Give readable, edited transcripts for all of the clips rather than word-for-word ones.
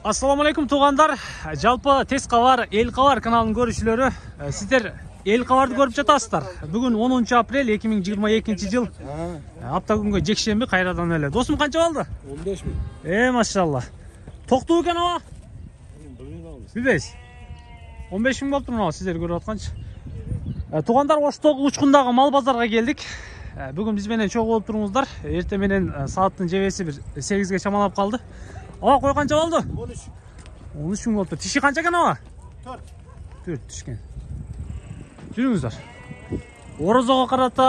Assalamu alaikum туғандар. Жалпы Тез Қавар, Ел Қавар каналының көрушілері. Сіздер Ел Қаварды көріп жатасыздар. Бүгін 10 апрель 2022 жыл. Апта күнгі жекшембі қайрадан әлі. Досым қанша болды? 15 000. Машалла. Тоқты екен ава? 15 000 болып тұр, сіздер көріп жатқанша. Туғандар, Оштоғы ұшқындағы мал базарға келдік. Бүгін бізбенен чоқ болып тұрыңыздар. Ертеменен сағаттың жевесі 8-ге шамалап қалды. Ава, қой қанша болды? 13 000 болып тұр. Тиші қанша екен ава? 4 тишкен. Жүріңіздер. Орозоға қарата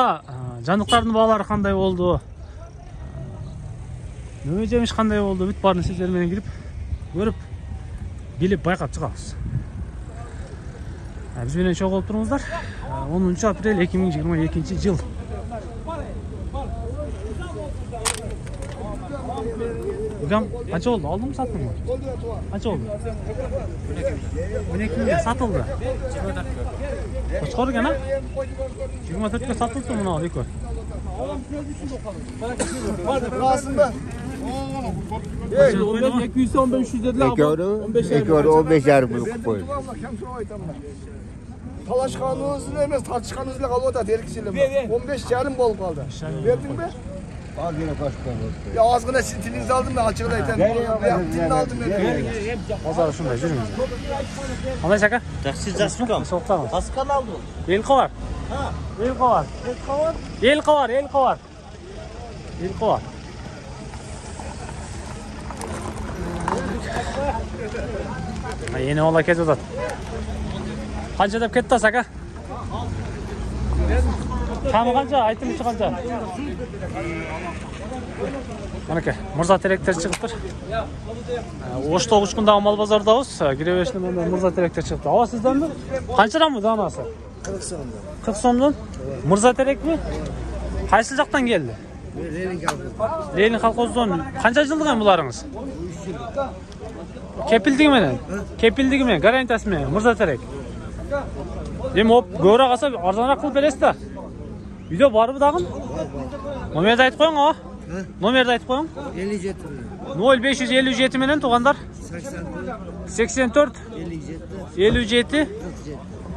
жандықтардың бағалары қандай болды? Нөме жеміш қандай болды? Бүт барын сіздермен кіріп, көріп, билеп байқап шығамыз. Бізбенен чоқ болып тұрыңыздар. 10 апрель 2022 жыл. Hocam kaç oldu? Aldın mı sattın mı? Kaç oldu? 12 000'e satıldı. Kaç koru gene? 24'e satıldı mı ne Riko? Aslında 200-1500 dediler ama 15 yarım koy. Talaşkanınızla emez tartışkanınızla kalıyor da derkisiyle 15 yarım bol kaldı. Verdin mi? Az yine kaç tane oldu? Ya azgına sizin dilinizi aldım da açıklayken. Dilini aldım ben. Pazar şunda yürüyün. Ama şaka? Taksiz çıkam. Soğuktan mı? Pascal aldı. El Kavar. Ha. El Kavar. El Kavar. El Kavar. El Kavar. Yeni ola kez uzat. Kança dep ketті сака? Tamı kança? Айтым үші kança? Манеке, Мұрза теректер шығыптыр. Оштоғы ұшқындағы мал базардауыз. Кіребешінің Мұрза теректер шығыпты. Ава сізден бі? Қаншыдан мұ данасы? 40 сомдан. Мұрза терек mi? Қайсы жақтан келді? Ленин қалқоздан. Қанша жылдыған бұларыңыз? Кепілдігі мен, гарантиясы мен, Мұрза терек. Дем оп, көре қаса арзанырақ қылып бересіз да? Үйде бар бұдағын? Номерді айтып қойың, ава? Номерді айтып қойың? 0557 менен туғандар? 84 57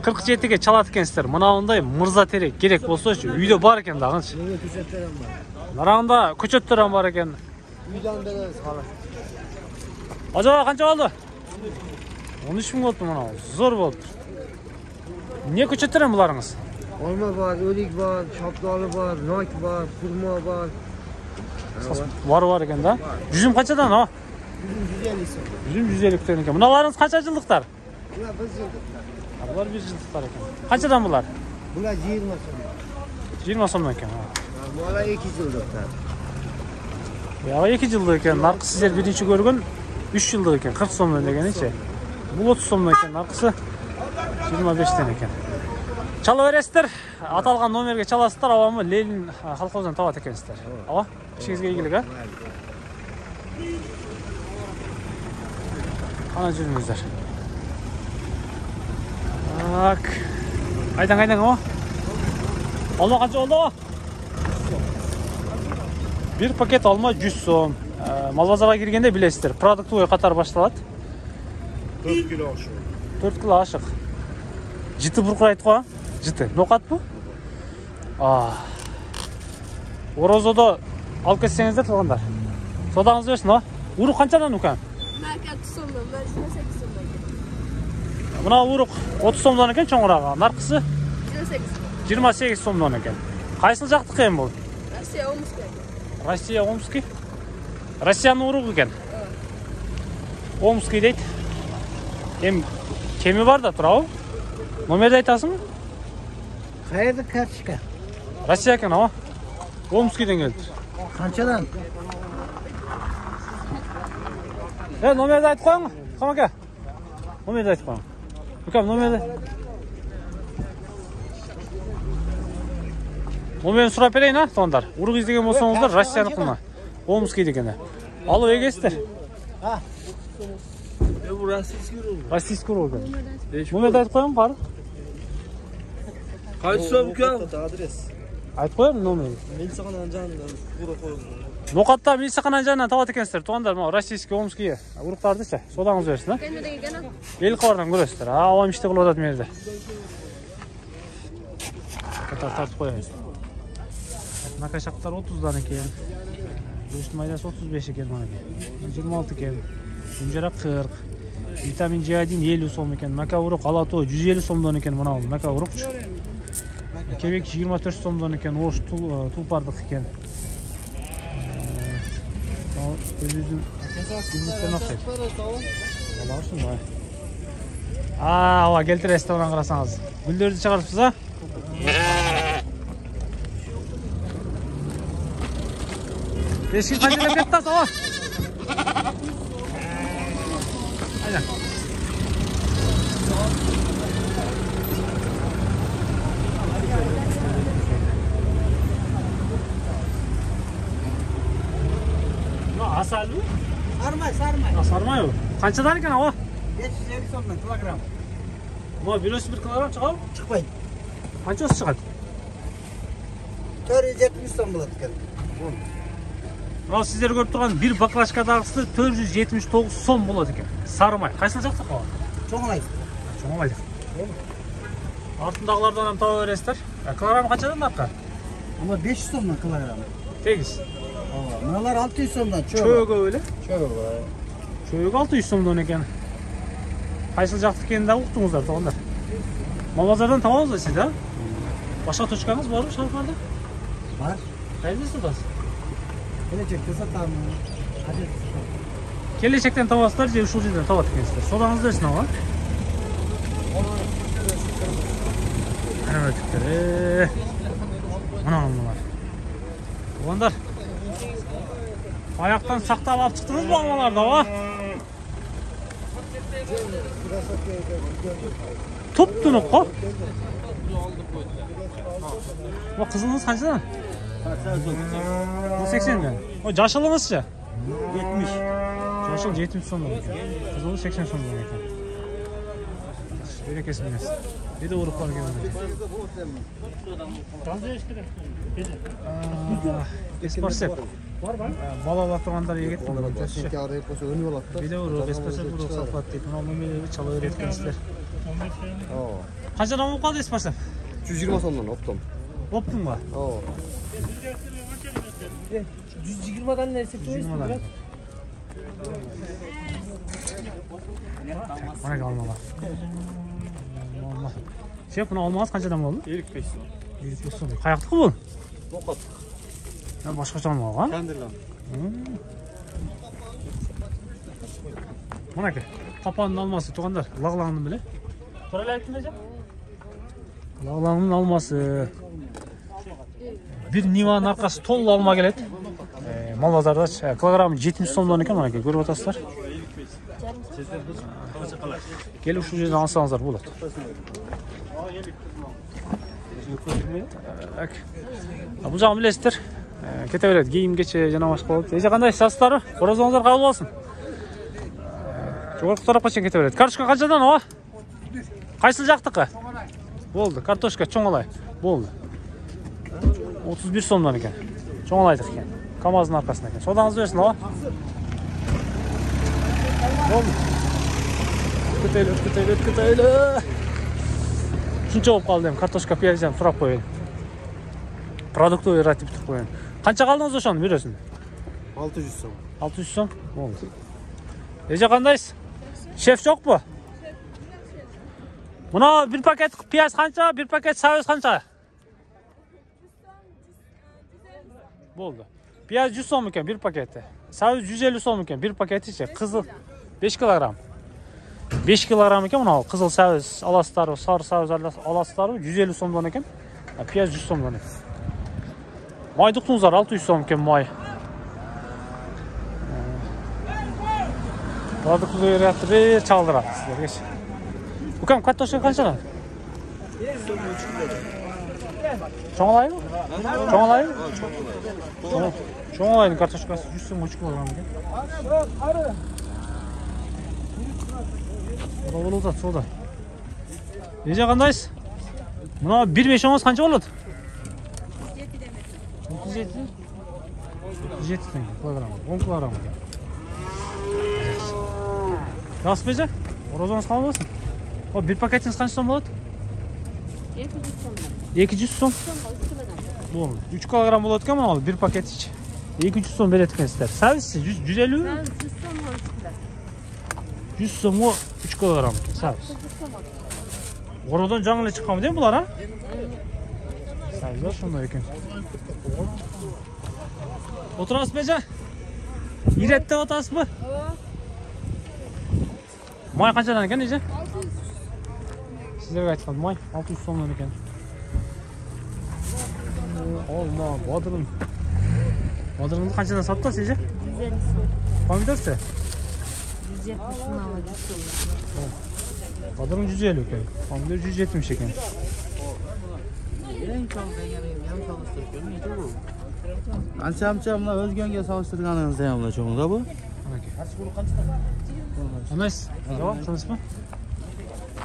47-ге чалат екенсіздер. Мынауындай Мұрза терек керек болса үшін үйде бар екен дағыншы. Нарағында көчеттерін бар екен. Ажаба қанша болды? 13 000 болды мынау. Зор болды. Не көчеттерін бұларыңыз? Olma var, ölik var, şaptalı var, nak var, kurma var. Var екен да? Жүзім қаншадан о? Жүзім 150 екен. Мыналарыңыз қанша жылдықтар? Bunlar 1 yıllıklar. Бұлар 1 жылдықтар екен. Қаншадан бұлар? Bunlar 20 sonu. 20 сомнан екен. Bunlar 2 yıllıklar. Ya 2 жылдық екен. Нарқы сіздер бірінші көрген 3 жылдық екен. 40 сомнан деген еше. Бұл 30 сомнан екен. Нарқысы 25-тен екен. Чала бересіздер. Аталған номерге чаласыздар. Авамы Ленин қалқоздан табат екенсіздер. Ава? İşinizге игілік, а? Қана жүріңіздер. Так. Қайдан, о? Алма қанша болды, о? Bir пакет алма 100 сом. Мал базарға кіргенде білесіздер. Продуктовый қатар башталады. 4 kilo aşık. 4 kilo ашық. Жіті бұрқырайды қоя? Жіті. Ноқат бұ? Орозода алып кетсеңіздер тұрғандар. Содаңыз өсін, о? Урық қаншадан өкен? Мәк 30 сомдан, мәк 28 сомдан. Мына урық 30 сомдан екен чоңыраға. Нарқысы? 28 сомдан екен. Қайсыл жақтық екен бұл? Россия, Омский. Россия, Омский? Россияның урық екен? Омский дейді. Кемі бар да тұр, ау? Номерді айтасың? Hayırlı kaçka? Россия екен, ау? Омскийден келді. Kançadan? Номерді айтып қойың? Қамаке? Номерді айтып қойың. Бүкем, номерді. Номерін сұрап берейін, а, соғандар. Ұрық іздеген болсаңыздар, Россияны қылма. Омский дегені. Алу, егесіздер? Bu Российский ұрық екен. Номерді айтып қойың, бар? Kaç soğuk ya? Айтып қойым, номерді. Ben sana canım. Burada koyun. Ноқатта мейсақана жанынан табат екенсіздер. Туғандар, мынау российский, омский урықтарды содаңыз берсін, а? Ел қабардан көресіздер. Ауам іште қылып жататын мерді. Тартып қоямыз. Накашақтар 30-дан екен. Өшін майдасы 35 екен, 26 екен. Үнжарақ 40. Витамин G1 50 сом екен. Мәка ұрық алато 150 сомдан екен. Мынау мәка ұрық. Кебек 24 сомдан екен. Ош тұлпардық екен. Өзіміздің күндіктен оқсайды. Олағырсын бай. Ала келтір ресторан қарасаңыз. Гүлдерді шығарыпсыз, а? Бешkin қанжелеп кетті, сала. Aynen. Asal mı? Sarmay. Sarmay mı? Qanchadan ekan o? 550 so'mdan kilogram. Bu bilosi 1 kilogram chiqadi? Chiqmaydi. Qanchasi chiqadi? 470 so'm bo'ladi ekan. Мынау сіздер көріп тұрған бір баклажкадағысы 479 сом болады екен. Сарымай. Қайсыл жақсы қала? Чоңалай. Чоңалай. Артындағылардан ham таба бересіздер. Килограмм қаншадан артқа? Ama 500 so'mdan kilogram. Тегіз. Mınalar 600 so'mdan. Çöğü öyle. Çöğü. Çöğü 600 somdan ekan. Қайсыл жақты екенін де ұқтыңыздар тоғандар. Малбазардан табамыз ба сіз, а? Başka точкаңыз бар ма шалқарда? Var. Қайда сатасыз? Gelecekte satarım. Hadi. Келешектен табасыздар, же ушул жерден табат екенсіздер. Содаңыз берсін ала. Ana ötüktür. Mınalar. Oğlanlar. Ayaktan saktap alıp çıktınız mı almalarda o? Tuttunuk ko. O kızınız kaçtan? 80'den. O yaşılınızca? 70. Yaşıl 70 sonunda. Kızınız 80 sonunda. Böyle kesilmez. Bir de uğruk var gibi. Esparsep. Balalar тұрғандар егет. Bir de uğruk. Esparsep uğruk сатылады дейді. Мынау мемелері чала өреткенсіздер. Қаншадан болып қалды Esparsep? 120 сомдан оптым. Оптың ба? 120'dan ne seçiyorsun? 120'dan. Bana kalmalar. Şef bunu almaz kaçadan oldu? 55 сом. 55 сом. Kayaktık mı bu? Bokat. Ya başka canlı var ha? Kendirlan. Bana ki. Kapanın alması tuğandar. Lağlağının bile. Parayla ettin hocam? Lağlağının alması. Bir Niva'nın arkası tolu alma gelet. Malbazarda kilogramı 70 somdan ekan mana görüp atasızlar. Gelip şu yerden alsanızlar болады. Bu жағын білесіздер. Кете береді. Киім кече жана башка болот. Эже кандай састары? Оразаңыздар кабыл болсун. Жогорку тарапка чейин кете береді. Картошка канчадан о? Кайсыл жактыкы? Болды. Картошка чоңалай. Болды. 31 сомдан екен. Чоңалайдык екен. КамАЗдын аркасында екен. Содаңыз берсин о. Болды. Өткөтөйлө. Шунча болуп калды эми. Картошка пияждан сурап коеюн. Продуктовый ратип туруп коеюн. Канча калдыңыз ошону бересиң? 600 сом. 600 сом. Болду. Эже кандайсыз? Шеф жокпу? Мына bir paket piyaz kança, bir paket saviz kança? Boldu. Piyaz 100 som ekan bir paketi. Saviz 150 som ekan bir paketi içe. Kızıl 5 kilogram. 5 kilogram ekan mına kızıl saviz alasızlar, sarı saviz alasızlar 150 somdan ekan. Piyaz 100 somdan ekan. May tutunuzlar 600 som ekan may. Продукты öğretip çaldıraq sizler geç. Ukam katoşka kançadan? Çoğalayı mı? Çoğalayı mı? Çoğalayın kartoşkası 100 som 3 kilogram ekan. Oda bolot soda. Eje kandaysiz? Mına 1.5 oңоз kança bolot? 37. 170 теңге килограмм. 10 килограмм. Жақсы бе жа? Оразаңыз қабыл болсын. О, бір пакетіңіз қанша сом болады? 200 сом. 200 сом? Болды. 3 килограмм болады екен мынау, бір пакет іші. 200 сом береді екенсіздер. Сәбізсі 150 Ben 100 som olsun. 100 сом о 3 килограмм екен сәбіз. Орадан жаңылы шыққанмы дейм бұлар, а? Сәбіз сондай екен. Отырасыз бе жа? Иретте отырасыз ба? Май қаншадан екен, еже? Сіздерге айтқан май 600 сомдан екен. Алма, бадырын. Бадырынды қаншадан саттыңыз, еже? 150 som. Помидорсы? 170 som alacağım. Badırın 150 eкен. Pomidor 170 eкен. Ancha mına o'zganga solishtirganingiz ham mına cho'ngda bu. Anaysiz? Tamam, tanışma.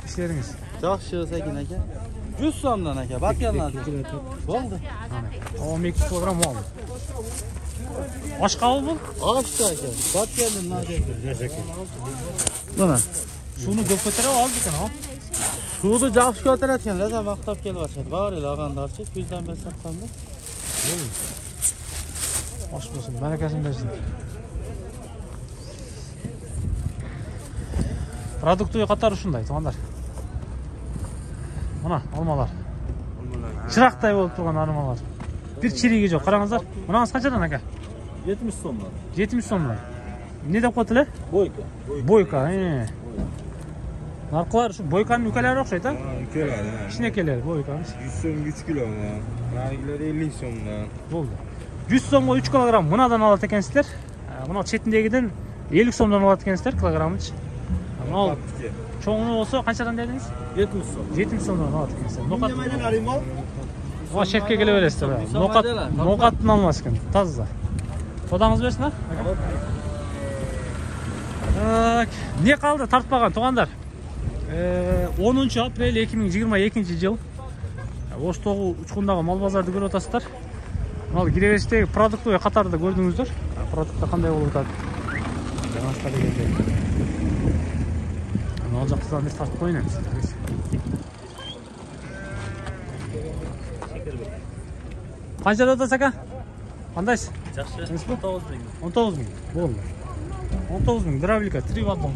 İşleriniz. Yaxshi sekin aka. 100 so'mdan aka, batganlar. Bo'ldi. Tamam, 2 kilogram oldu. Aç kabul bu. Oshdi aka. Batgandan najak. Mana. Suvni ko'p ko'tarib oldik ha. Suvni yaxshi ko'tarayotganlar, vaqtlab kelyapti. Bari lag'andarchi, 100dan bersaqsamda. Aç olsun, bereketini versin. Produktu katar uşunday, tamamlar. Buna almalar. Çıraqday olup turgan armalar. Bir çiriği yok, qarаңыздар. Bunağız kaçadan aka? 70 somdan. 70 somdan. Ne dep qo'ydilar? Boyka. Boyka, Narxlar şu boykanın ülkeleri o'xshaydi, ha? Ülkeler. Kishnekeler boykanın. 100 so'm 3 kilo mu? Nargiler 50 so'mdan. Bo'ldi. 100 so'mga 3 kilogram bunadan oladi ekansizlar. Buni chetindegidan 50 so'mdan oladi ekansizlar kilogrammichi. Mana cho'ngni bo'lsa qanchadan dedingiz? 70 so'm. 70 so'mdan oladi ekansizlar. No'qat. Nimadan arayman? O şefke kelaverasizlar. No'qatdan olmas ekan, toza. Fodangiz bersin, ha? Ne kaldı tartmagan to'g'anlar? 10 aprel 2022 yıl. Оштогу учкундагы мал базарды көрүп атасыздар. Мына киребештеги продуктовый катарда көрдүңүздөр. Продуктта кандай болуп атат? Жаңылыктар дегенде. Мына жактан биз тартып коюнабыз. Канчада атасыз ака? Кандайсыз? Жакшы. 19 миң. Болду. 19 миң дробилка 3 ваттан.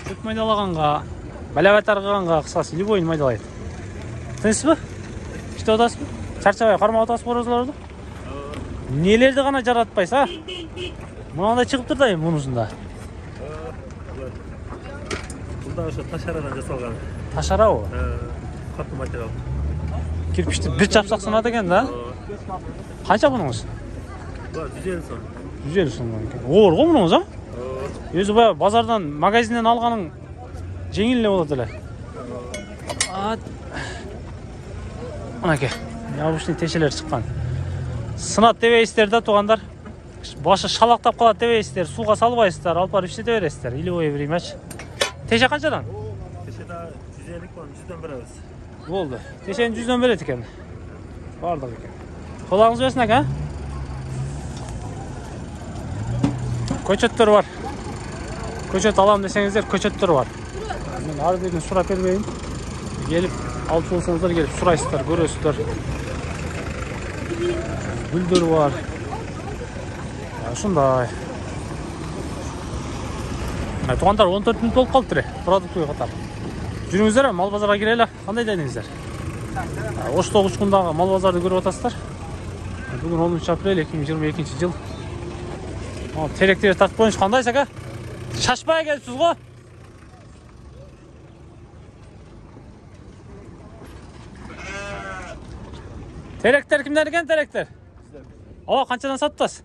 Чөп майдалаганга, балабат тарганга кыскасы любой майдалайт. Тынчсызбы? Иштеп атасызбы? Чарчабай кармап атасызбы орозлорду? Нелерди гана жаратпайсыз, а? Мынандай чыгып тур да эми мунусунда. Бunda ошо ташарадан жасалган. Ташарабы? Катуу материал. Кирпичти бир чапсак сынат экен да? Канча мунуңуз? 150 сом. 150 сомдон экен. Оор го мунуңуз, а? Өзү баягы базардан, магазинден алганың жеңил эле болот эле. Анаке, ябушный тешелер чыккан. Сынат дебейсиздер да туугандар. Башы шалактап калат дебейсиздер, сууга салбайсыздар, алып барып иштете бересиздер. Илебой времяч. Теше канчадан? Тешеда 150 бар, 100дан беребиз. Болду. Тешени 100дан берет экен. Бардык экен. Колуңуз берсин ака. Көчөттөр бар. Көчөт алам десеңиздер, көчөттөр бар. Мен ар жерден сурап бербейин. Gelip алып болсаңыздар, келип сурайсыздар, көрөсүздөр. Гүлдөр бар. Ушундай. Туугандар 14 мүнөт болуп калыптыр. Продуктовый катар. Жүрүңүздөр, мал базарга кирели. Кандай дедиңиздер? Оштогу учкундагы мал базарды көрүп атасыздар. Бүгүн 10 апрель 2022 жыл. Теректер тартып коюңуз, кандайсыз ака? Шашпай келипсиз го? Terектер kimden ekan terekter? Ava qanchadan sattınız?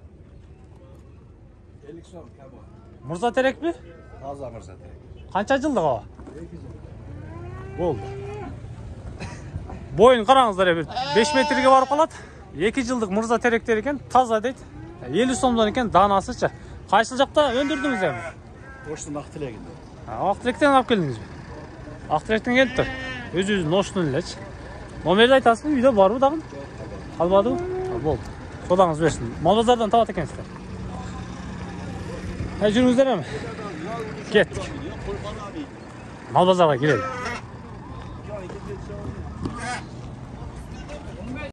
50 so'm kabo. Murza terek mi? Toza Mirza terek. Qancha yıllık ava? 2 yıl. Bo'ldi. Boyun qarаңыздар, 5 metrге барып қалады. 2 жылдық Murza terектер ekan, toza deydi. 50 so'mdan ekan danasыча. Qaysi жақта өндірдіңіз эми? Оштун Ақтилегинде. Ақтилектен алып келдіңізбі? Ақтилектен келіп тұр. Өз-өзүнүн оштун элечи. Номерди айтасызбы? Үйдө барбы дагы? Калбадыбы? Болду. Kodanız versin. Malbazardan tavat ekensizler. Жүріңіздер mi? Kettik. Malbazar'a girelim.